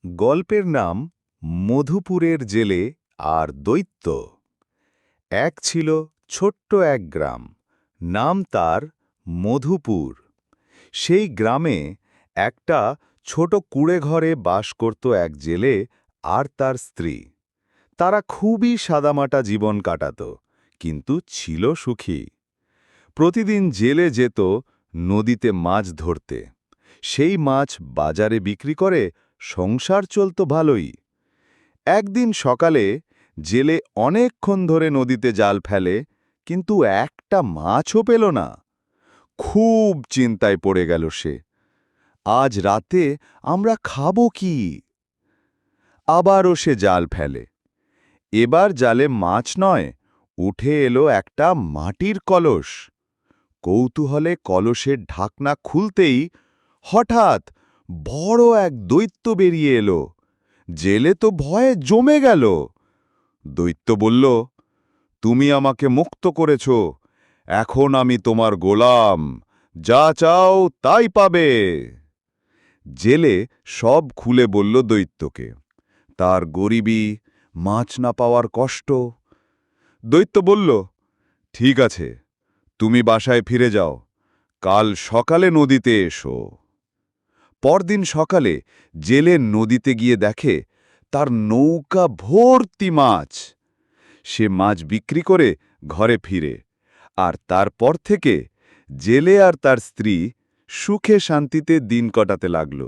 গল্পের নাম মধুপুরের জেলে আর দৈত্য। এক ছিল ছোট্ট এক গ্রাম, নাম তার মধুপুর। সেই গ্রামে একটা ছোট কুঁড়েঘরে বাস করত এক জেলে আর তার স্ত্রী। তারা খুবই সাদামাটা জীবন কাটাত, কিন্তু ছিল সুখী। প্রতিদিন জেলে যেত নদীতে মাছ ধরতে। সেই মাছ বাজারে বিক্রি করে সংসার চলত ভালোই। একদিন সকালে জেলে অনেকক্ষণ ধরে নদীতে জাল ফেলে, কিন্তু একটা মাছও পেল না। খুব চিন্তায় পড়ে গেল সে। আজ রাতে আমরা খাবো কি? আবারও সে জাল ফেলে। এবার জালে মাছ নয়, উঠে এলো একটা মাটির কলস। কৌতূহলে কলসের ঢাকনা খুলতেই হঠাৎ বড় এক দৈত্য বেরিয়ে এলো। জেলে তো ভয়ে জমে গেল। দৈত্য বলল, তুমি আমাকে মুক্ত করেছ, এখন আমি তোমার গোলাম, যা চাও তাই পাবে। জেলে সব খুলে বলল দৈত্যকে, তার গরিবি, মাছ না পাওয়ার কষ্ট। দৈত্য বলল, ঠিক আছে, তুমি বাসায় ফিরে যাও, কাল সকালে নদীতে এসো। পরদিন সকালে জেলে নদীতে গিয়ে দেখে তার নৌকা ভর্তি মাছ। সে মাছ বিক্রি করে ঘরে ফিরে, আর তারপর থেকে জেলে আর তার স্ত্রী সুখে শান্তিতে দিন কাটাতে লাগল।